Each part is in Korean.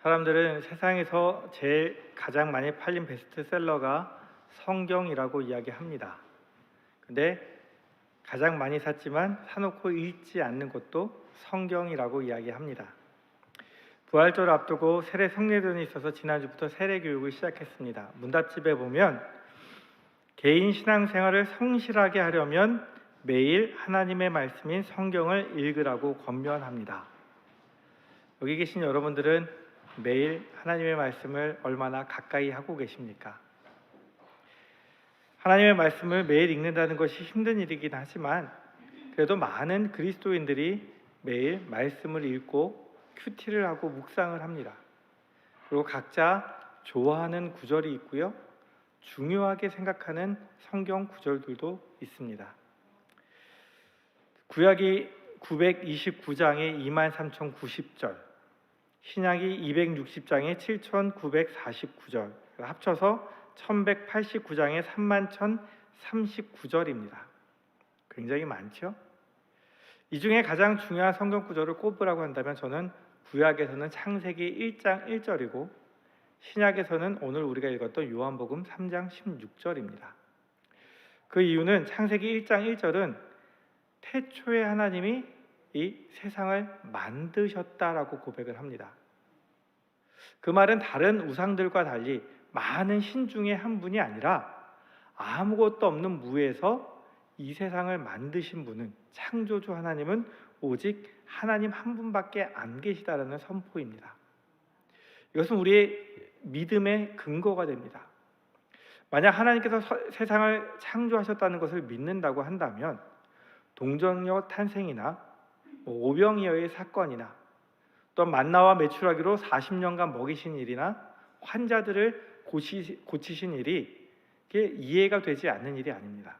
사람들은 세상에서 제일 가장 많이 팔린 베스트셀러가 성경이라고 이야기합니다. 근데 가장 많이 샀지만 사놓고 읽지 않는 것도 성경이라고 이야기합니다. 부활절을 앞두고 세례 성례전이 있어서 지난주부터 세례 교육을 시작했습니다. 문답집에 보면 개인 신앙생활을 성실하게 하려면 매일 하나님의 말씀인 성경을 읽으라고 권면합니다. 여기 계신 여러분들은 매일 하나님의 말씀을 얼마나 가까이 하고 계십니까? 하나님의 말씀을 매일 읽는다는 것이 힘든 일이긴 하지만 그래도 많은 그리스도인들이 매일 말씀을 읽고 큐티를 하고 묵상을 합니다. 그리고 각자 좋아하는 구절이 있고요, 중요하게 생각하는 성경 구절들도 있습니다. 구약이 929장에 23,090절, 신약이 260장에 7,949절, 합쳐서 1189장에 31,039절입니다. 굉장히 많죠? 이 중에 가장 중요한 성경 구절을 꼽으라고 한다면 저는 구약에서는 창세기 1장 1절이고 신약에서는 오늘 우리가 읽었던 요한복음 3장 16절입니다. 그 이유는 창세기 1장 1절은 태초에 하나님이 이 세상을 만드셨다라고 고백을 합니다. 그 말은 다른 우상들과 달리 많은 신 중에 한 분이 아니라 아무것도 없는 무에서 이 세상을 만드신 분은, 창조주 하나님은 오직 하나님 한 분밖에 안 계시다라는 선포입니다. 이것은 우리의 믿음의 근거가 됩니다. 만약 하나님께서 세상을 창조하셨다는 것을 믿는다고 한다면 동정녀 탄생이나 오병이어의 사건이나 또 만나와 메추라기로 40년간 먹이신 일이나 환자들을 고치신 일이 이해가 되지 않는 일이 아닙니다.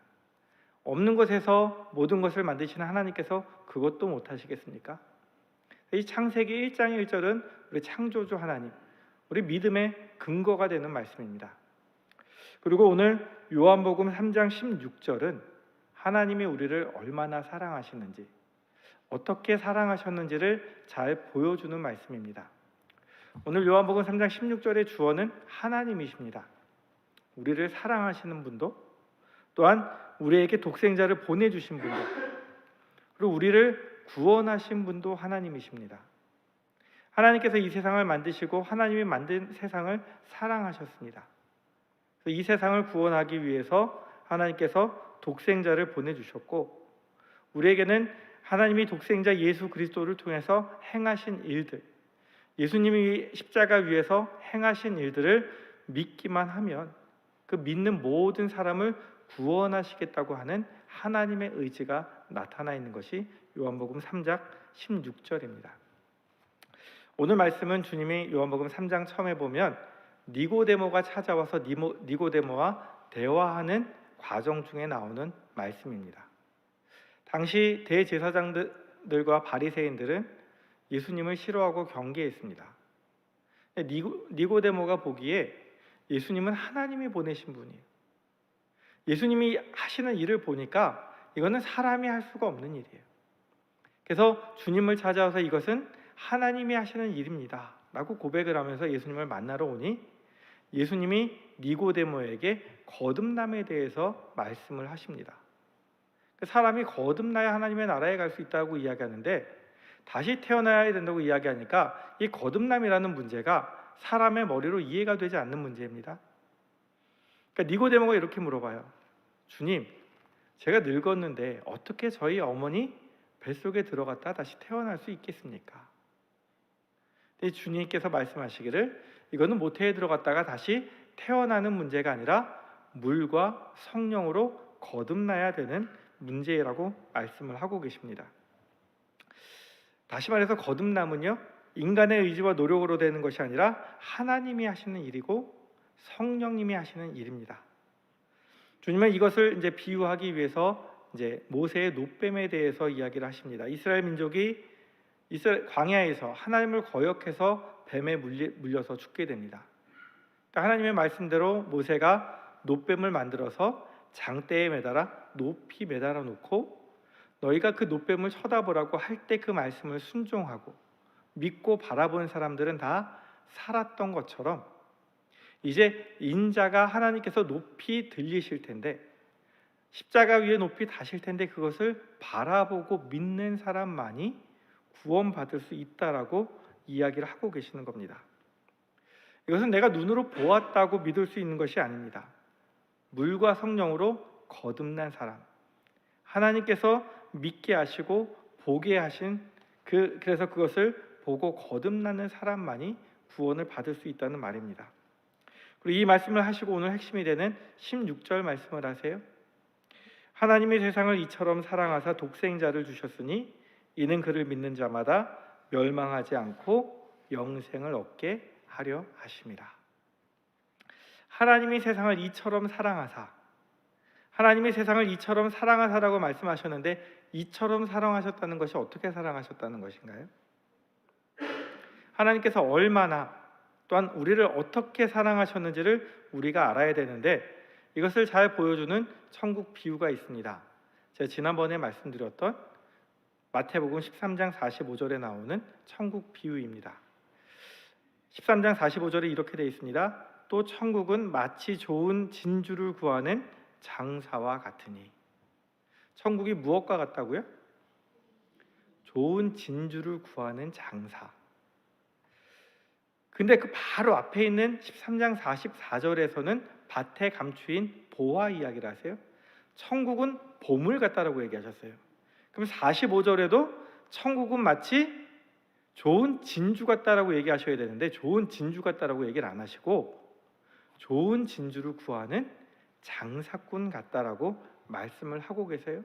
없는 것에서 모든 것을 만드시는 하나님께서 그것도 못하시겠습니까? 이 창세기 1장 1절은 우리 창조주 하나님, 우리 믿음의 근거가 되는 말씀입니다. 그리고 오늘 요한복음 3장 16절은 하나님이 우리를 얼마나 사랑하시는지, 어떻게 사랑하셨는지를 잘 보여주는 말씀입니다. 오늘 요한복음 3장 16절의 주어는 하나님이십니다. 우리를 사랑하시는 분도, 또한 우리에게 독생자를 보내주신 분도, 그리고 우리를 구원하신 분도 하나님이십니다. 하나님께서 이 세상을 만드시고 하나님이 만든 세상을 사랑하셨습니다. 이 세상을 구원하기 위해서 하나님께서 독생자를 보내주셨고, 우리에게는 하나님이 독생자 예수 그리스도를 통해서 행하신 일들, 예수님이 십자가 위에서 행하신 일들을 믿기만 하면 그 믿는 모든 사람을 구원하시겠다고 하는 하나님의 의지가 나타나 있는 것이 요한복음 3장 16절입니다. 오늘 말씀은 주님이 요한복음 3장 처음에 보면 니고데모가 찾아와서 니고데모와 대화하는 과정 중에 나오는 말씀입니다. 당시 대제사장들과 바리새인들은 예수님을 싫어하고 경계했습니다. 니고데모가 보기에 예수님은 하나님이 보내신 분이에요. 예수님이 하시는 일을 보니까 이거는 사람이 할 수가 없는 일이에요. 그래서 주님을 찾아와서 이것은 하나님이 하시는 일입니다 라고 고백을 하면서 예수님을 만나러 오니 예수님이 니고데모에게 거듭남에 대해서 말씀을 하십니다. 사람이 거듭나야 하나님의 나라에 갈 수 있다고 이야기하는데 다시 태어나야 된다고 이야기하니까 이 거듭남이라는 문제가 사람의 머리로 이해가 되지 않는 문제입니다. 그러니까 니고데모가 이렇게 물어봐요. 주님, 제가 늙었는데 어떻게 저희 어머니 뱃속에 들어갔다 다시 태어날 수 있겠습니까? 근데 주님께서 말씀하시기를 이거는 모태에 들어갔다가 다시 태어나는 문제가 아니라 물과 성령으로 거듭나야 되는 문제라고 말씀을 하고 계십니다. 다시 말해서 거듭남은요, 인간의 의지와 노력으로 되는 것이 아니라 하나님이 하시는 일이고 성령님이 하시는 일입니다. 주님은 이것을 이제 비유하기 위해서 이제 모세의 놋뱀에 대해서 이야기를 하십니다. 이스라엘 민족이 광야에서 하나님을 거역해서 뱀에 물려서 죽게 됩니다. 그러니까 하나님의 말씀대로 모세가 놋뱀을 만들어서 장대에 매달아 높이 매달아 놓고 너희가 그 놋뱀을 쳐다보라고 할 때 그 말씀을 순종하고 믿고 바라보는 사람들은 다 살았던 것처럼 이제 인자가 하나님께서 높이 들리실 텐데 십자가 위에 높이 다실 텐데 그것을 바라보고 믿는 사람만이 구원받을 수 있다라고 이야기를 하고 계시는 겁니다. 이것은 내가 눈으로 보았다고 믿을 수 있는 것이 아닙니다. 물과 성령으로 거듭난 사람, 하나님께서 믿게 하시고 보게 하신 그래서 그것을 보고 거듭나는 사람만이 구원을 받을 수 있다는 말입니다. 그리고 이 말씀을 하시고 오늘 핵심이 되는 16절 말씀을 하세요. 하나님이 세상을 이처럼 사랑하사 독생자를 주셨으니 이는 그를 믿는 자마다 멸망하지 않고 영생을 얻게 하려 하심이라. 하나님이 세상을 이처럼 사랑하사, 하나님이 세상을 이처럼 사랑하사라고 말씀하셨는데 이처럼 사랑하셨다는 것이 어떻게 사랑하셨다는 것인가요? 하나님께서 얼마나 또한 우리를 어떻게 사랑하셨는지를 우리가 알아야 되는데 이것을 잘 보여주는 천국 비유가 있습니다. 제가 지난번에 말씀드렸던 마태복음 13장 45절에 나오는 천국 비유입니다. 13장 45절에 이렇게 되어 있습니다. 또 천국은 마치 좋은 진주를 구하는 장사와 같으니. 천국이 무엇과 같다고요? 좋은 진주를 구하는 장사. 근데 그 바로 앞에 있는 13장 44절에서는 밭에 감추인 보화 이야기를 하세요. 천국은 보물 같다라고 얘기하셨어요. 그럼 45절에도 천국은 마치 좋은 진주 같다라고 얘기하셔야 되는데 좋은 진주 같다라고 얘기를 안 하시고 좋은 진주를 구하는 장사꾼 같다라고 말씀을 하고 계세요.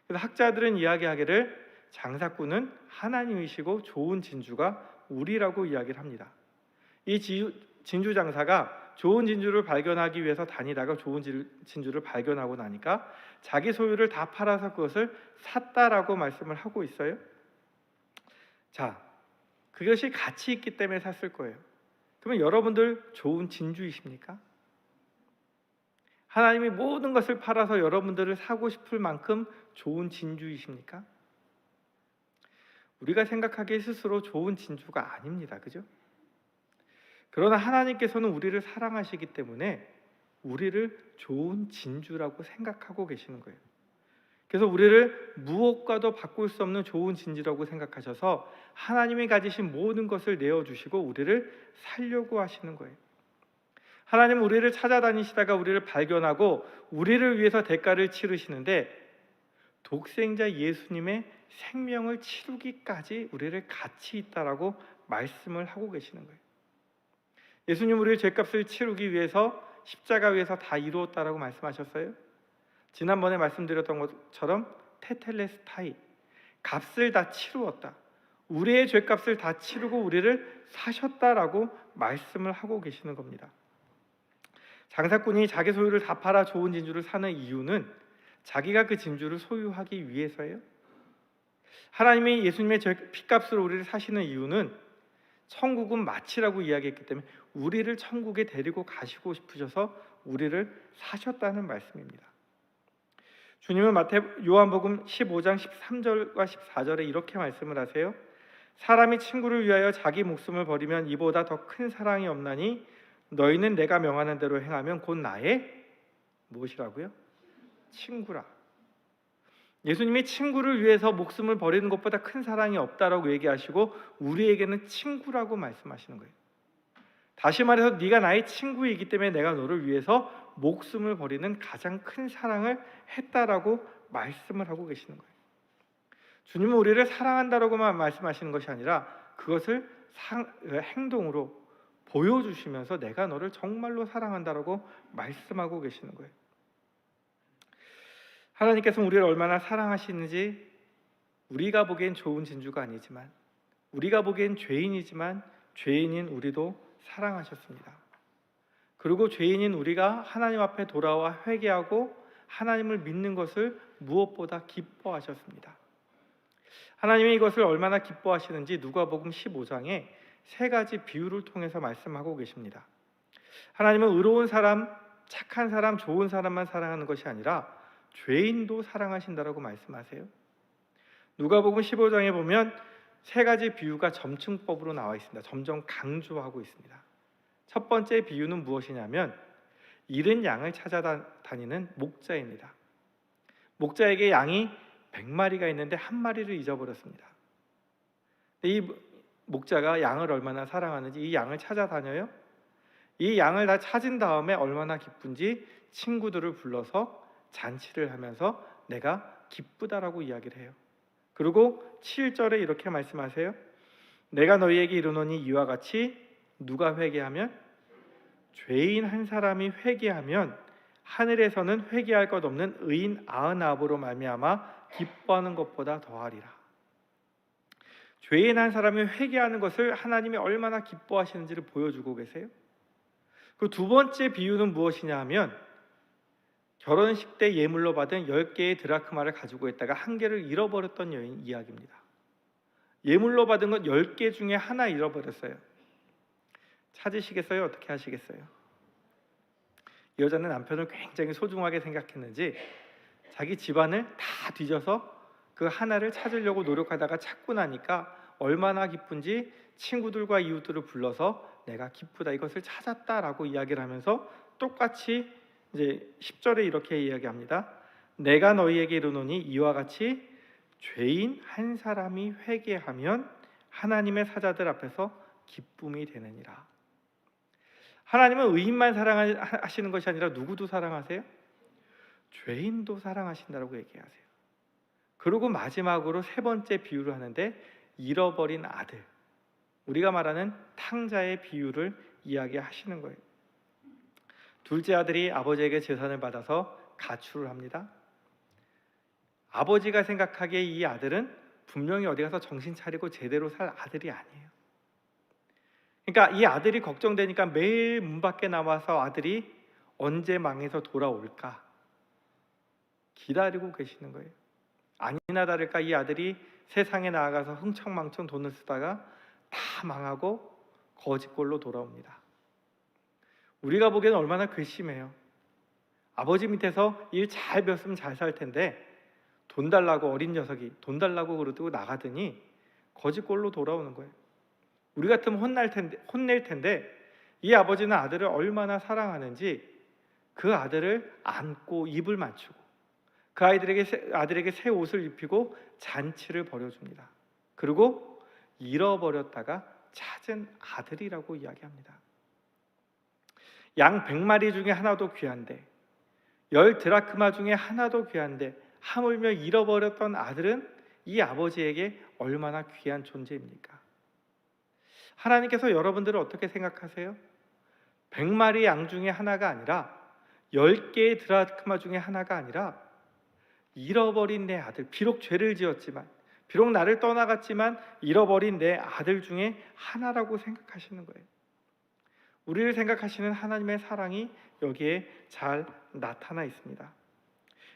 그래서 학자들은 이야기하기를 장사꾼은 하나님이시고 좋은 진주가 우리라고 이야기를 합니다. 이 진주 장사가 좋은 진주를 발견하기 위해서 다니다가 좋은 진주를 발견하고 나니까 자기 소유를 다 팔아서 그것을 샀다라고 말씀을 하고 있어요. 자, 그것이 가치 있기 때문에 샀을 거예요. 그러면 여러분들 좋은 진주이십니까? 하나님이 모든 것을 팔아서 여러분들을 사고 싶을 만큼 좋은 진주이십니까? 우리가 생각하기에 스스로 좋은 진주가 아닙니다. 그죠? 그러나 하나님께서는 우리를 사랑하시기 때문에 우리를 좋은 진주라고 생각하고 계시는 거예요. 그래서 우리를 무엇과도 바꿀 수 없는 좋은 진주라고 생각하셔서 하나님이 가지신 모든 것을 내어주시고 우리를 살려고 하시는 거예요. 하나님은 우리를 찾아다니시다가 우리를 발견하고 우리를 위해서 대가를 치르시는데 독생자 예수님의 생명을 치르기까지 우리를 가치 있다라고 말씀을 하고 계시는 거예요. 예수님 우리의 죄값을 치르기 위해서 십자가 위에서 다 이루었다라고 말씀하셨어요. 지난번에 말씀드렸던 것처럼 테텔레스타이, 값을 다 치루었다. 우리의 죄값을 다 치르고 우리를 사셨다라고 말씀을 하고 계시는 겁니다. 장사꾼이 자기 소유를 다 팔아 좋은 진주를 사는 이유는 자기가 그 진주를 소유하기 위해서예요. 하나님이 예수님의 피값으로 우리를 사시는 이유는 천국은 마치라고 이야기했기 때문에 우리를 천국에 데리고 가시고 싶으셔서 우리를 사셨다는 말씀입니다. 주님은 요한복음 15장 13절과 14절에 이렇게 말씀을 하세요. 사람이 친구를 위하여 자기 목숨을 버리면 이보다 더 큰 사랑이 없나니 너희는 내가 명하는 대로 행하면 곧 나의 무엇이라고요? 친구라. 예수님이 친구를 위해서 목숨을 버리는 것보다 큰 사랑이 없다라고 얘기하시고 우리에게는 친구라고 말씀하시는 거예요. 다시 말해서 네가 나의 친구이기 때문에 내가 너를 위해서 목숨을 버리는 가장 큰 사랑을 했다라고 말씀을 하고 계시는 거예요. 주님은 우리를 사랑한다라고만 말씀하시는 것이 아니라 그것을 행동으로 보여주시면서 내가 너를 정말로 사랑한다라고 말씀하고 계시는 거예요. 하나님께서 우리를 얼마나 사랑하시는지 우리가 보기엔 좋은 진주가 아니지만 우리가 보기엔 죄인이지만 죄인인 우리도 사랑하셨습니다. 그리고 죄인인 우리가 하나님 앞에 돌아와 회개하고 하나님을 믿는 것을 무엇보다 기뻐하셨습니다. 하나님이 이것을 얼마나 기뻐하시는지 누가복음 15장에 세 가지 비유를 통해서 말씀하고 계십니다. 하나님은 의로운 사람, 착한 사람, 좋은 사람만 사랑하는 것이 아니라 죄인도 사랑하신다라고 말씀하세요. 누가복음 15장에 보면 세 가지 비유가 점층법으로 나와 있습니다. 점점 강조하고 있습니다. 첫 번째 비유는 무엇이냐면 잃은 양을 찾아다니는 목자입니다. 목자에게 양이 100마리가 있는데 한 마리를 잊어버렸습니다. 이 목자가 양을 얼마나 사랑하는지 이 양을 찾아다녀요. 이 양을 다 찾은 다음에 얼마나 기쁜지 친구들을 불러서 잔치를 하면서 내가 기쁘다라고 이야기를 해요. 그리고 7절에 이렇게 말씀하세요. 내가 너희에게 이르노니 이와 같이 누가 회개하면, 죄인 한 사람이 회개하면 하늘에서는 회개할 것 없는 의인 99으로 말미암아 기뻐하는 것보다 더하리라. 죄인 한 사람이 회개하는 것을 하나님이 얼마나 기뻐하시는지를 보여주고 계세요. 그 두 번째 비유는 무엇이냐 하면 결혼식 때 예물로 받은 10개의 드라크마를 가지고 있다가 한 개를 잃어버렸던 여인 이야기입니다. 예물로 받은 것 10개 중에 하나 잃어버렸어요. 찾으시겠어요? 어떻게 하시겠어요? 이 여자는 남편을 굉장히 소중하게 생각했는지 자기 집안을 다 뒤져서 그 하나를 찾으려고 노력하다가 찾고 나니까 얼마나 기쁜지 친구들과 이웃들을 불러서 내가 기쁘다, 이것을 찾았다라고 이야기를 하면서 똑같이 이제 10절에 이렇게 이야기합니다. 내가 너희에게 이르노니 이와 같이 죄인 한 사람이 회개하면 하나님의 사자들 앞에서 기쁨이 되느니라. 하나님은 의인만 사랑하시는 것이 아니라 누구도 사랑하세요? 죄인도 사랑하신다고 얘기하세요. 그리고 마지막으로 세 번째 비유를 하는데 잃어버린 아들, 우리가 말하는 탕자의 비유를 이야기하시는 거예요. 둘째 아들이 아버지에게 재산을 받아서 가출을 합니다. 아버지가 생각하기에 이 아들은 분명히 어디 가서 정신 차리고 제대로 살 아들이 아니에요. 그러니까 이 아들이 걱정되니까 매일 문 밖에 나와서 아들이 언제 망해서 돌아올까 기다리고 계시는 거예요. 아니나 다를까 이 아들이 세상에 나아가서 흥청망청 돈을 쓰다가 다 망하고 거지꼴로 돌아옵니다. 우리가 보기에는 얼마나 괘씸해요. 아버지 밑에서 일 잘 배웠으면 잘 살 텐데 돈 달라고, 어린 녀석이 돈 달라고 그러고 나가더니 거지꼴로 돌아오는 거예요. 우리 같으면 혼낼 텐데 이 아버지는 아들을 얼마나 사랑하는지 그 아들을 안고 입을 맞추고 그 아들에게 새 옷을 입히고 잔치를 벌여줍니다. 그리고 잃어버렸다가 찾은 아들이라고 이야기합니다. 양 100마리 중에 하나도 귀한데 10 드라크마 중에 하나도 귀한데 하물며 잃어버렸던 아들은 이 아버지에게 얼마나 귀한 존재입니까? 하나님께서 여러분들을 어떻게 생각하세요? 100마리 양 중에 하나가 아니라 10개의 드라크마 중에 하나가 아니라 잃어버린 내 아들, 비록 죄를 지었지만 비록 나를 떠나갔지만 잃어버린 내 아들 중에 하나라고 생각하시는 거예요. 우리를 생각하시는 하나님의 사랑이 여기에 잘 나타나 있습니다.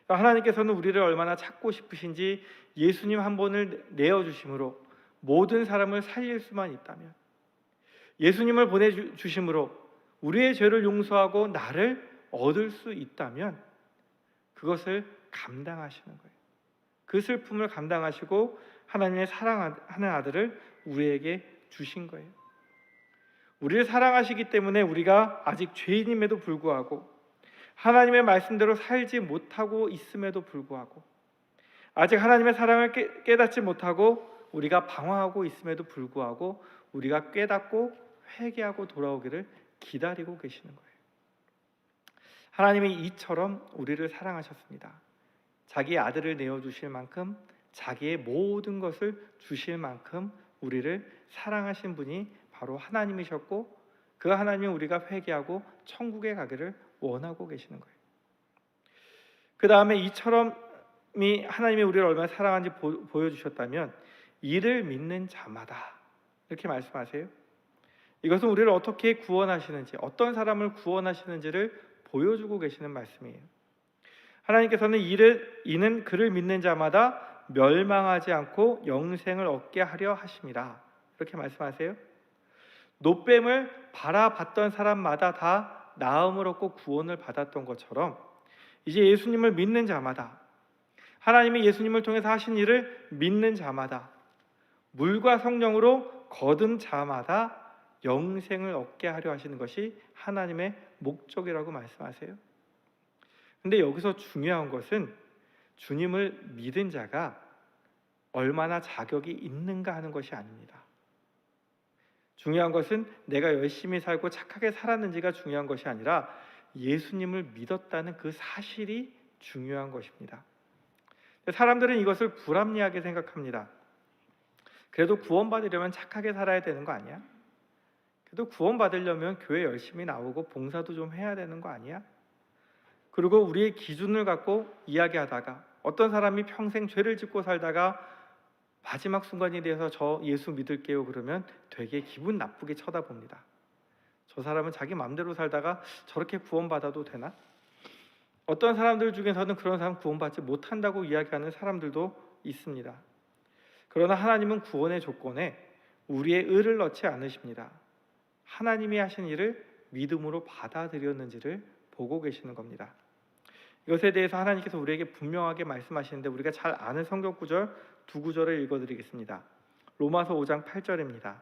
하나님께서는 우리를 얼마나 찾고 싶으신지 예수님 한 분을 내어주심으로 모든 사람을 살릴 수만 있다면, 예수님을 보내주심으로 우리의 죄를 용서하고 나를 얻을 수 있다면 그것을 감당하시는 거예요. 그 슬픔을 감당하시고 하나님의 사랑하는 아들을 우리에게 주신 거예요. 우리를 사랑하시기 때문에 우리가 아직 죄인임에도 불구하고 하나님의 말씀대로 살지 못하고 있음에도 불구하고 아직 하나님의 사랑을 깨닫지 못하고 우리가 방황하고 있음에도 불구하고 우리가 깨닫고 회개하고 돌아오기를 기다리고 계시는 거예요. 하나님이 이처럼 우리를 사랑하셨습니다. 자기 아들을 내어주실 만큼 자기의 모든 것을 주실 만큼 우리를 사랑하신 분이 바로 하나님이셨고 그 하나님이 우리가 회개하고 천국에 가기를 원하고 계시는 거예요. 그 다음에 이처럼 하나님이 우리를 얼마나 사랑하는지 보여주셨다면 이를 믿는 자마다 이렇게 말씀하세요. 이것은 우리를 어떻게 구원하시는지, 어떤 사람을 구원하시는지를 보여주고 계시는 말씀이에요. 하나님께서는 이는 그를 믿는 자마다 멸망하지 않고 영생을 얻게 하려 하심이라 이렇게 말씀하세요. 노뱀을 바라봤던 사람마다 다 나음을 얻고 구원을 받았던 것처럼 이제 예수님을 믿는 자마다, 하나님이 예수님을 통해서 하신 일을 믿는 자마다 물과 성령으로 거듭 자마다 영생을 얻게 하려 하시는 것이 하나님의 목적이라고 말씀하세요. 근데 여기서 중요한 것은 주님을 믿은 자가 얼마나 자격이 있는가 하는 것이 아닙니다. 중요한 것은 내가 열심히 살고 착하게 살았는지가 중요한 것이 아니라 예수님을 믿었다는 그 사실이 중요한 것입니다. 사람들은 이것을 불합리하게 생각합니다. 그래도 구원받으려면 착하게 살아야 되는 거 아니야? 그래도 구원받으려면 교회 열심히 나오고 봉사도 좀 해야 되는 거 아니야? 그리고 우리의 기준을 갖고 이야기하다가 어떤 사람이 평생 죄를 짓고 살다가 마지막 순간이 돼서 저 예수 믿을게요 그러면 되게 기분 나쁘게 쳐다봅니다. 저 사람은 자기 마음대로 살다가 저렇게 구원받아도 되나? 어떤 사람들 중에서는 그런 사람 구원받지 못한다고 이야기하는 사람들도 있습니다. 그러나 하나님은 구원의 조건에 우리의 의를 넣지 않으십니다. 하나님이 하신 일을 믿음으로 받아들였는지를 보고 계시는 겁니다. 이것에 대해서 하나님께서 우리에게 분명하게 말씀하시는데 우리가 잘 아는 성경 구절 두 구절을 읽어드리겠습니다. 로마서 5장 8절입니다.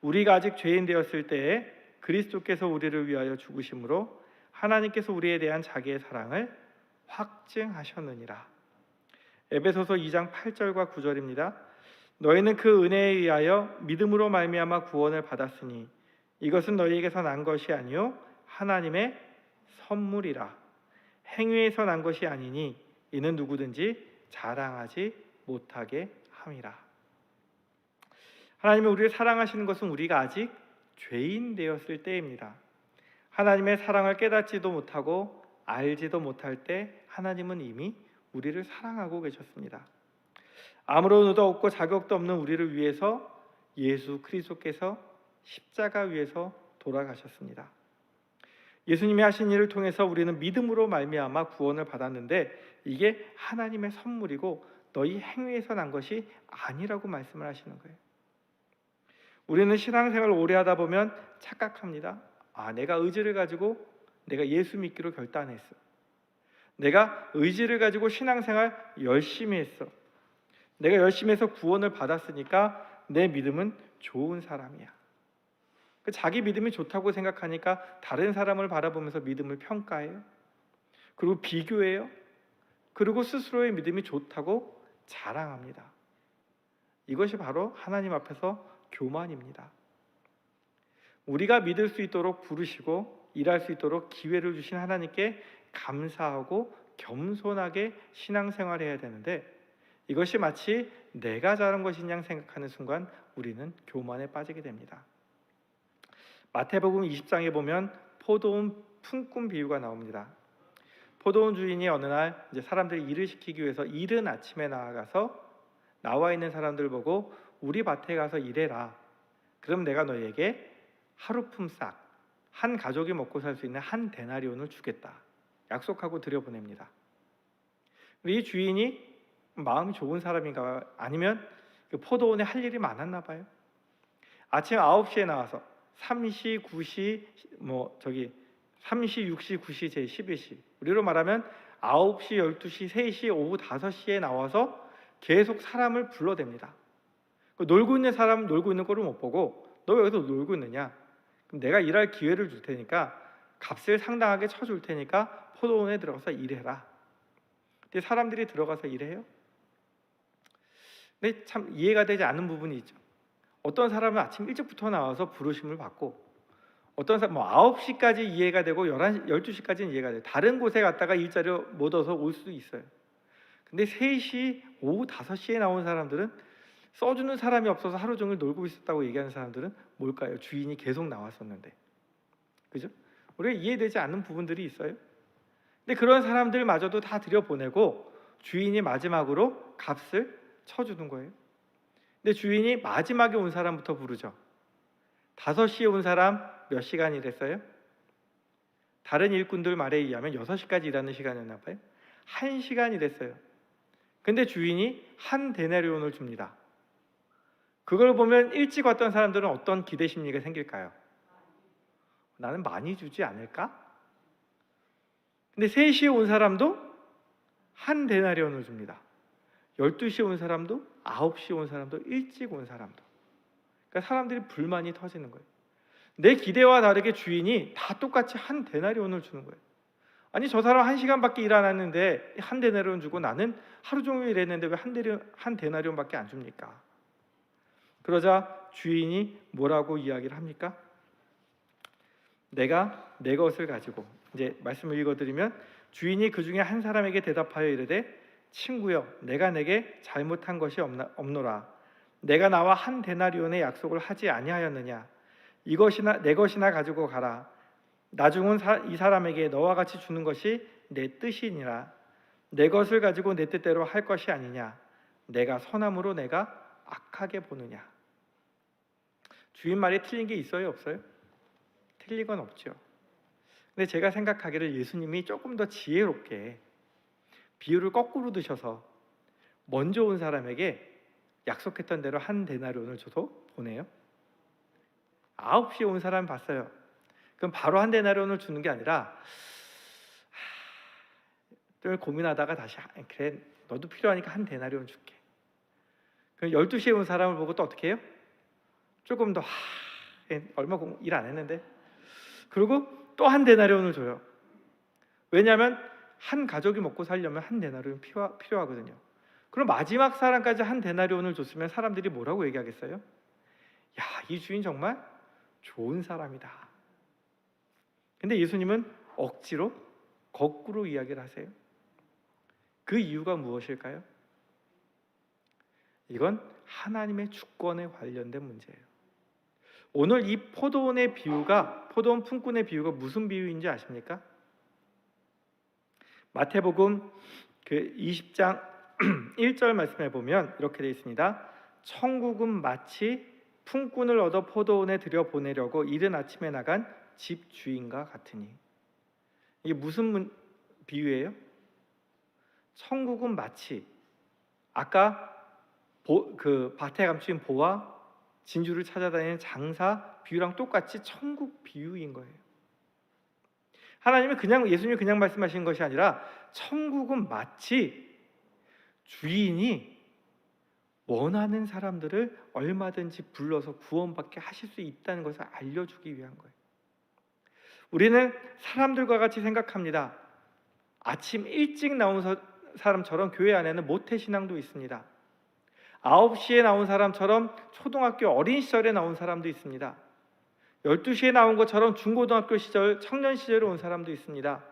우리가 아직 죄인 되었을 때에 그리스도께서 우리를 위하여 죽으심으로 하나님께서 우리에 대한 자기의 사랑을 확증하셨느니라. 에베소서 2장 8절과 9절입니다. 너희는 그 은혜에 의하여 믿음으로 말미암아 구원을 받았으니 이것은 너희에게서 난 것이 아니요 하나님의 선물이라. 행위에서 난 것이 아니니 이는 누구든지 자랑하지 못하게 함이라. 하나님이 우리를 사랑하시는 것은 우리가 아직 죄인 되었을 때입니다. 하나님의 사랑을 깨닫지도 못하고 알지도 못할 때 하나님은 이미 우리를 사랑하고 계셨습니다. 아무런 의도 없고 자격도 없는 우리를 위해서 예수 그리스도께서 십자가 위에서 돌아가셨습니다. 예수님이 하신 일을 통해서 우리는 믿음으로 말미암아 구원을 받았는데 이게 하나님의 선물이고 너희 행위에서 난 것이 아니라고 말씀을 하시는 거예요. 우리는 신앙생활을 오래 하다 보면 착각합니다. 내가 의지를 가지고 내가 예수 믿기로 결단했어. 내가 의지를 가지고 신앙생활 열심히 했어. 내가 열심히 해서 구원을 받았으니까 내 믿음은 좋은 사람이야. 자기 믿음이 좋다고 생각하니까 다른 사람을 바라보면서 믿음을 평가해요. 그리고 비교해요. 그리고 스스로의 믿음이 좋다고 자랑합니다. 이것이 바로 하나님 앞에서 교만입니다. 우리가 믿을 수 있도록 부르시고 일할 수 있도록 기회를 주신 하나님께 감사하고 겸손하게 신앙생활해야 되는데 이것이 마치 내가 잘한 것인 양 생각하는 순간 우리는 교만에 빠지게 됩니다. 마태복음 20장에 보면 포도원 품꾼 비유가 나옵니다. 포도원 주인이 어느 날 이제 사람들이 일을 시키기 위해서 이른 아침에 나아가서 나와 있는 사람들 보고 우리 밭에 가서 일해라. 그럼 내가 너희에게 하루 품삯 한 가족이 먹고 살 수 있는 한 데나리온을 주겠다. 약속하고 들여보냅니다. 이 주인이 마음이 좋은 사람인가 아니면 그 포도원에 할 일이 많았나 봐요. 아침 9시에 나와서 3시, 9시, 3시, 6시, 9시, 제11시 우리로 말하면 9시, 12시, 3시, 오후 5시에 나와서 계속 사람을 불러댑니다. 놀고 있는 사람 놀고 있는 꼴을 못 보고 너 왜 여기서 놀고 있느냐? 그럼 내가 일할 기회를 줄 테니까 값을 상당하게 쳐줄 테니까 포도원에 들어가서 일해라. 근데 사람들이 들어가서 일해요? 근데 참 이해가 되지 않는 부분이 있죠. 어떤 사람은 아침 일찍부터 나와서 부르심을 받고 어떤 사람은 9시까지 이해가 되고 11시, 12시까지는 이해가 돼요. 다른 곳에 갔다가 일자리를 못 얻어서 올 수도 있어요. 근데 3시, 오후 5시에 나온 사람들은 써주는 사람이 없어서 하루 종일 놀고 있었다고 얘기하는 사람들은 뭘까요? 주인이 계속 나왔었는데. 그죠? 우리가 이해되지 않는 부분들이 있어요. 근데 그런 사람들마저도 다 들여보내고 주인이 마지막으로 값을 쳐주는 거예요. 근데 주인이 마지막에 온 사람부터 부르죠. 5시에 온 사람 몇 시간 일했어요? 다른 일꾼들 말에 의하면 6시까지 일하는 시간이었나 봐요. 1시간 일했어요. 근데 주인이 한 데나리온을 줍니다. 그걸 보면 일찍 왔던 사람들은 어떤 기대 심리가 생길까요? 나는 많이 주지 않을까? 근데 3시에 온 사람도 한 데나리온을 줍니다. 12시에 온 사람도 9시에 온 사람도 일찍 온 사람도. 그러니까 사람들이 불만이 터지는 거예요. 내 기대와 다르게 주인이 다 똑같이 한 데나리온을 주는 거예요. 아니 저 사람 1시간밖에 일 안 했는데 한 데나리온 주고 나는 하루 종일 일했는데 왜 한 데나리온밖에 안 줍니까? 그러자 주인이 뭐라고 이야기를 합니까? 내가 내 것을 가지고, 이제 말씀을 읽어드리면, 주인이 그 중에 한 사람에게 대답하여 이르되 친구여, 내가 내게 잘못한 것이 없노라. 내가 나와 한 데나리온의 약속을 하지 아니하였느냐? 이것이나 내 것이나 가지고 가라. 나중은 이 사람에게 너와 같이 주는 것이 내 뜻이니라. 내 것을 가지고 내 뜻대로 할 것이 아니냐? 내가 선함으로 내가 악하게 보느냐? 주인 말이 틀린 게 있어요, 없어요? 틀린 건 없죠. 근데 제가 생각하기를 예수님이 조금 더 지혜롭게 비유를 거꾸로 드셔서 먼저 온 사람에게 약속했던 대로 한 데나리온을 줘서 보내요. 9시에 온 사람 봤어요. 그럼 바로 한 데나리온을 주는 게 아니라 좀 고민하다가 다시 그래 너도 필요하니까 한 데나리온 줄게. 그럼 12시에 온 사람을 보고 또 어떻게 해요? 조금 더 얼마 일 안 했는데, 그리고 또 한 데나리온을 줘요. 왜냐하면 한 가족이 먹고 살려면 한 데나리온 필요하거든요. 그럼 마지막 사람까지 한 데나리온을 줬으면 사람들이 뭐라고 얘기하겠어요? 야, 이 주인 정말 좋은 사람이다. 근데 예수님은 억지로 거꾸로 이야기를 하세요. 그 이유가 무엇일까요? 이건 하나님의 주권에 관련된 문제예요. 오늘 이 포도원의 비유가, 포도원 품꾼의 비유가 무슨 비유인지 아십니까? 마태복음 그 20장 1절 말씀에 보면 이렇게 되어 있습니다. 천국은 마치 품꾼을 얻어 포도원에 들여보내려고 이른 아침에 나간 집 주인과 같으니. 이게 무슨 비유예요? 천국은 마치 아까 그 밭에 감추인 보와 진주를 찾아다니는 장사 비유랑 똑같이 천국 비유인 거예요. 예수님이 그냥 말씀하신 것이 아니라 천국은 마치 주인이 원하는 사람들을 얼마든지 불러서 구원받게 하실 수 있다는 것을 알려주기 위한 거예요. 우리는 사람들과 같이 생각합니다. 아침 일찍 나온 사람처럼 교회 안에는 모태신앙도 있습니다. 9시에 나온 사람처럼 초등학교 어린 시절에 나온 사람도 있습니다. 12시에 나온 것처럼 중고등학교 시절, 청년 시절에 온 사람도 있습니다.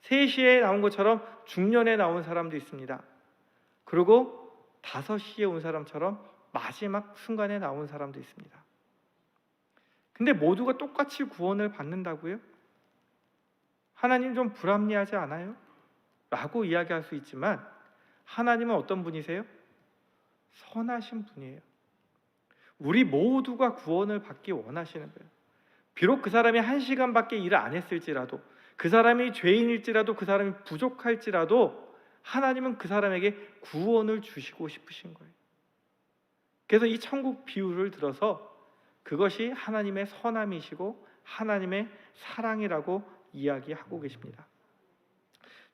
3시에 나온 것처럼 중년에 나온 사람도 있습니다. 그리고 5시에 온 사람처럼 마지막 순간에 나온 사람도 있습니다. 근데 모두가 똑같이 구원을 받는다고요? 하나님 좀 불합리하지 않아요? 라고 이야기할 수 있지만 하나님은 어떤 분이세요? 선하신 분이에요. 우리 모두가 구원을 받기 원하시는 거예요. 비록 그 사람이 1시간밖에 일을 안 했을지라도, 그 사람이 죄인일지라도, 그 사람이 부족할지라도 하나님은 그 사람에게 구원을 주시고 싶으신 거예요. 그래서 이 천국 비유를 들어서 그것이 하나님의 선함이시고 하나님의 사랑이라고 이야기하고 계십니다.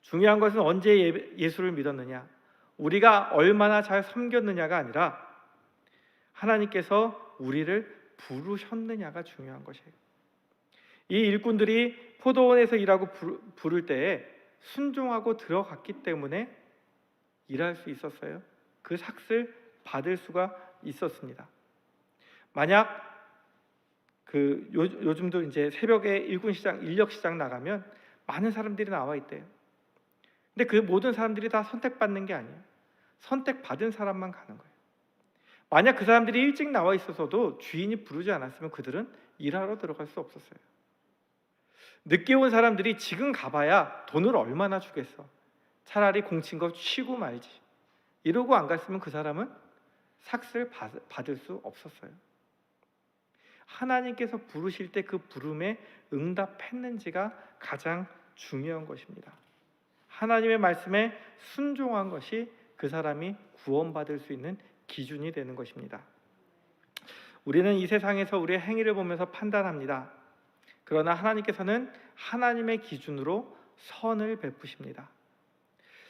중요한 것은 언제 예수를 믿었느냐, 우리가 얼마나 잘 섬겼느냐가 아니라 하나님께서 우리를 부르셨느냐가 중요한 것이에요. 이 일꾼들이 포도원에서 일하고 부를 때에 순종하고 들어갔기 때문에 일할 수 있었어요. 그 삭을 받을 수가 있었습니다. 만약 요즘도 이제 새벽에 일꾼 시장, 인력 시장 나가면 많은 사람들이 나와 있대요. 근데 그 모든 사람들이 다 선택받는 게 아니에요. 선택받은 사람만 가는 거예요. 만약 그 사람들이 일찍 나와 있어서도 주인이 부르지 않았으면 그들은 일하러 들어갈 수 없었어요. 늦게 온 사람들이 지금 가봐야 돈을 얼마나 주겠어. 차라리 공친 거 쉬고 말지. 이러고 안 갔으면 그 사람은 삭을 받을 수 없었어요. 하나님께서 부르실 때 그 부름에 응답했는지가 가장 중요한 것입니다. 하나님의 말씀에 순종한 것이 그 사람이 구원받을 수 있는 기준이 되는 것입니다. 우리는 이 세상에서 우리의 행위를 보면서 판단합니다. 그러나 하나님께서는 하나님의 기준으로 선을 베푸십니다.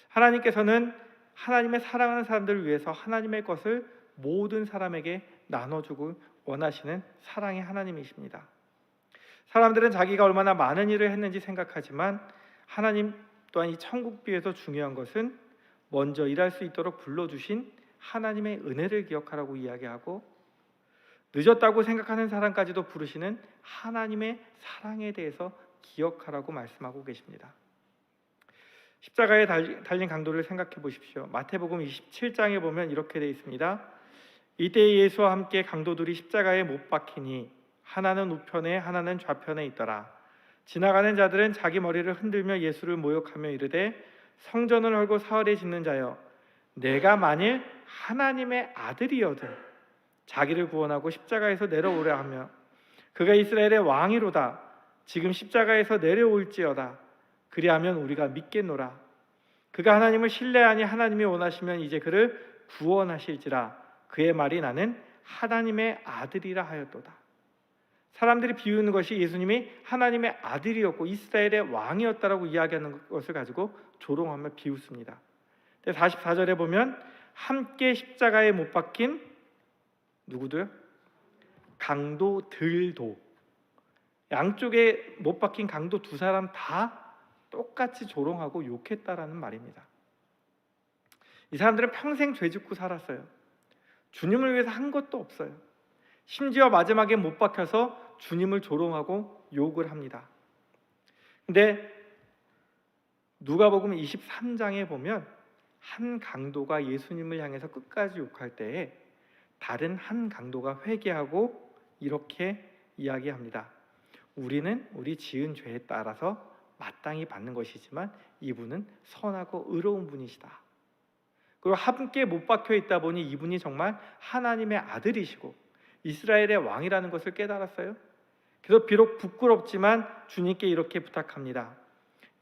하나님께서는 하나님의 사랑하는 사람들을 위해서 하나님의 것을 모든 사람에게 나눠주고 원하시는 사랑의 하나님이십니다. 사람들은 자기가 얼마나 많은 일을 했는지 생각하지만 하나님 또한 이 천국비에서 중요한 것은 먼저 일할 수 있도록 불러주신 하나님의 은혜를 기억하라고 이야기하고, 늦었다고 생각하는 사람까지도 부르시는 하나님의 사랑에 대해서 기억하라고 말씀하고 계십니다. 십자가에 달린 강도를 생각해 보십시오. 마태복음 27장에 보면 이렇게 되어 있습니다. 이때 예수와 함께 강도들이 십자가에 못 박히니 하나는 우편에 하나는 좌편에 있더라. 지나가는 자들은 자기 머리를 흔들며 예수를 모욕하며 이르되, 성전을 헐고 사흘에 짓는 자여, 내가 만일 하나님의 아들이어든 자기를 구원하고 십자가에서 내려오려 하며, 그가 이스라엘의 왕이로다. 지금 십자가에서 내려올지어다. 그리하면 우리가 믿겠노라. 그가 하나님을 신뢰하니 하나님이 원하시면 이제 그를 구원하실지라. 그의 말이 나는 하나님의 아들이라 하였도다. 사람들이 비우는 것이 예수님이 하나님의 아들이었고 이스라엘의 왕이었다라고 이야기하는 것을 가지고 조롱하며 비웃습니다. 44절에 보면 함께 십자가에 못 박힌 누구도요? 강도들도, 양쪽에 못 박힌 강도 두 사람 다 똑같이 조롱하고 욕했다라는 말입니다. 이 사람들은 평생 죄 짓고 살았어요. 주님을 위해서 한 것도 없어요. 심지어 마지막에 못 박혀서 주님을 조롱하고 욕을 합니다. 근데 누가복음 23장에 보면 한 강도가 예수님을 향해서 끝까지 욕할 때에 다른 한 강도가 회개하고 이렇게 이야기합니다. 우리는 우리 지은 죄에 따라서 마땅히 받는 것이지만 이분은 선하고 의로운 분이시다. 그리고 함께 못 박혀 있다 보니 이분이 정말 하나님의 아들이시고 이스라엘의 왕이라는 것을 깨달았어요. 그래서 비록 부끄럽지만 주님께 이렇게 부탁합니다.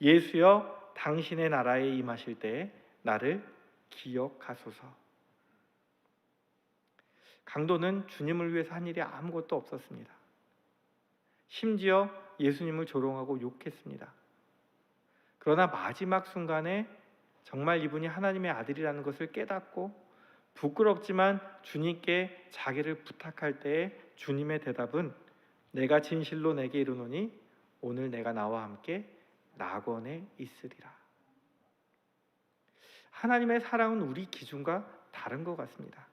예수여, 당신의 나라에 임하실 때에 나를 기억하소서. 강도는 주님을 위해서 한 일이 아무것도 없었습니다. 심지어 예수님을 조롱하고 욕했습니다. 그러나 마지막 순간에 정말 이분이 하나님의 아들이라는 것을 깨닫고 부끄럽지만 주님께 자기를 부탁할 때에 주님의 대답은 내가 진실로 내게 이르노니 오늘 내가 나와 함께 낙원에 있으리라. 하나님의 사랑은 우리 기준과 다른 것 같습니다.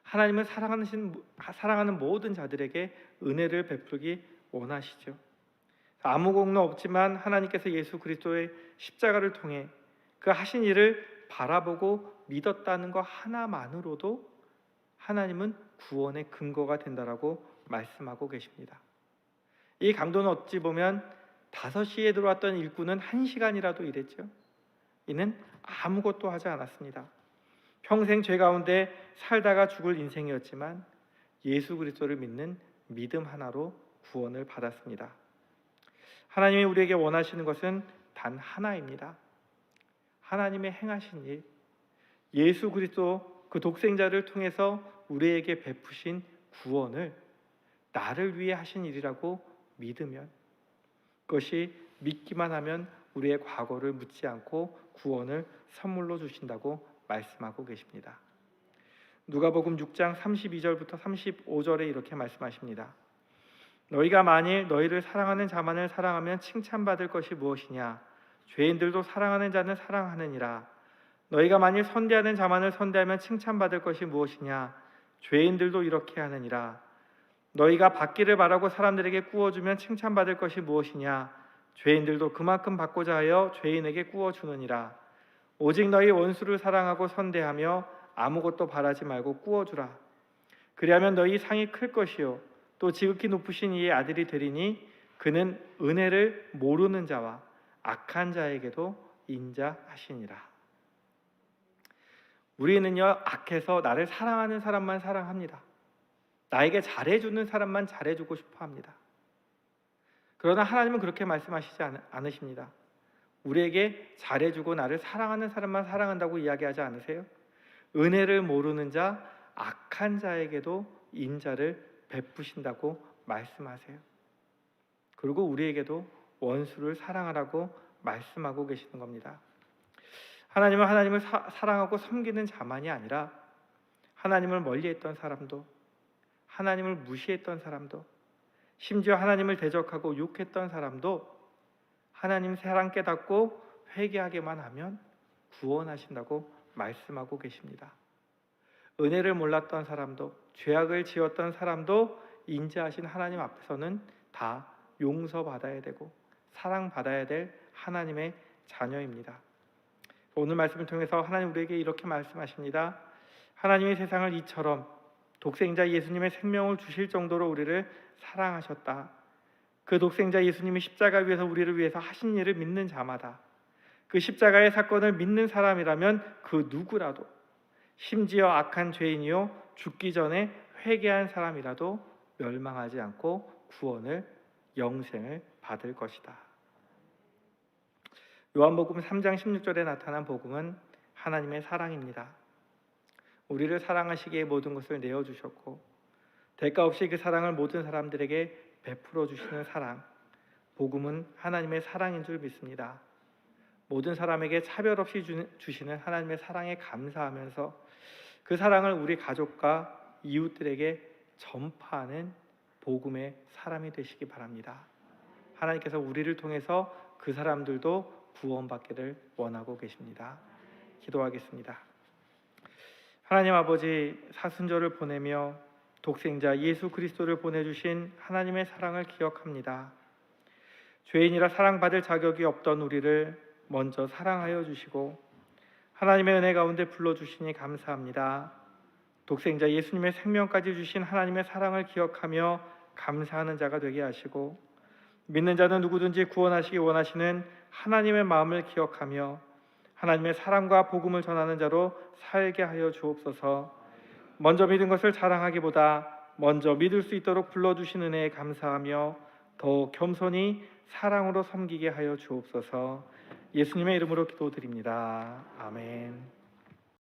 하나님은 사랑하는 모든 자들에게 은혜를 베풀기 원하시죠. 아무 공로 없지만 하나님께서 예수 그리스도의 십자가를 통해 그 하신 일을 바라보고 믿었다는 것 하나만으로도 하나님은 구원의 근거가 된다라고 말씀하고 계십니다. 이 강도는 어찌 보면 5시에 들어왔던 일꾼은 1시간이라도 일했죠. 이는 아무것도 하지 않았습니다. 평생 죄 가운데 살다가 죽을 인생이었지만 예수 그리스도를 믿는 믿음 하나로 구원을 받았습니다. 하나님이 우리에게 원하시는 것은 단 하나입니다. 하나님의 행하신 일, 예수 그리스도 그 독생자를 통해서 우리에게 베푸신 구원을 나를 위해 하신 일이라고 믿으면, 그것이 믿기만 하면 우리의 과거를 묻지 않고 구원을 선물로 주신다고 말씀하고 계십니다. 누가복음 6장 32절부터 35절에 이렇게 말씀하십니다. 너희가 만일 너희를 사랑하는 자만을 사랑하면 칭찬받을 것이 무엇이냐? 죄인들도 사랑하는 자는 사랑하느니라. 너희가 만일 선대하는 자만을 선대하면 칭찬받을 것이 무엇이냐? 죄인들도 이렇게 하느니라. 너희가 받기를 바라고 사람들에게 꾸어주면 칭찬받을 것이 무엇이냐? 죄인들도 그만큼 받고자 하여 죄인에게 꾸어주느니라. 오직 너희 원수를 사랑하고 선대하며 아무것도 바라지 말고 꾸어주라. 그리하면 너희 상이 클 것이요 또 지극히 높으신 이의 아들이 되리니 그는 은혜를 모르는 자와 악한 자에게도 인자하시니라. 우리는요, 악해서 나를 사랑하는 사람만 사랑합니다. 나에게 잘해주는 사람만 잘해주고 싶어 합니다. 그러나 하나님은 그렇게 말씀하시지 않으십니다. 우리에게 잘해주고 나를 사랑하는 사람만 사랑한다고 이야기하지 않으세요? 은혜를 모르는 자, 악한 자에게도 인자를 베푸신다고 말씀하세요. 그리고 우리에게도 원수를 사랑하라고 말씀하고 계시는 겁니다. 하나님은 하나님을 사랑하고 섬기는 자만이 아니라 하나님을 멀리했던 사람도, 하나님을 무시했던 사람도, 심지어 하나님을 대적하고 욕했던 사람도 하나님 사랑 깨닫고 회개하게만 하면 구원하신다고 말씀하고 계십니다. 은혜를 몰랐던 사람도, 죄악을 지었던 사람도 인자하신 하나님 앞에서는 다 용서받아야 되고 사랑받아야 될 하나님의 자녀입니다. 오늘 말씀을 통해서 하나님 우리에게 이렇게 말씀하십니다. 하나님이 세상을 이처럼 독생자 예수님의 생명을 주실 정도로 우리를 사랑하셨다. 그 독생자 예수님이 십자가 위에서 우리를 위해서 하신 일을 믿는 자마다, 그 십자가의 사건을 믿는 사람이라면 그 누구라도, 심지어 악한 죄인이요 죽기 전에 회개한 사람이라도 멸망하지 않고 구원을, 영생을 받을 것이다. 요한복음 3장 16절에 나타난 복음은 하나님의 사랑입니다. 우리를 사랑하시기에 모든 것을 내어주셨고 대가 없이 그 사랑을 모든 사람들에게 베풀어 주시는 사랑, 복음은 하나님의 사랑인 줄 믿습니다. 모든 사람에게 차별 없이 주시는 하나님의 사랑에 감사하면서 그 사랑을 우리 가족과 이웃들에게 전파하는 복음의 사람이 되시기 바랍니다. 하나님께서 우리를 통해서 그 사람들도 구원받기를 원하고 계십니다. 기도하겠습니다. 하나님 아버지, 사순절을 보내며 독생자 예수 그리스도를 보내주신 하나님의 사랑을 기억합니다. 죄인이라 사랑받을 자격이 없던 우리를 먼저 사랑하여 주시고 하나님의 은혜 가운데 불러주시니 감사합니다. 독생자 예수님의 생명까지 주신 하나님의 사랑을 기억하며 감사하는 자가 되게 하시고 믿는 자는 누구든지 구원하시기 원하시는 하나님의 마음을 기억하며 하나님의 사랑과 복음을 전하는 자로 살게 하여 주옵소서. 먼저 믿은 것을 자랑하기보다 먼저 믿을 수 있도록 불러주신 은혜에 감사하며 더욱 겸손히 사랑으로 섬기게 하여 주옵소서. 예수님의 이름으로 기도드립니다. 아멘.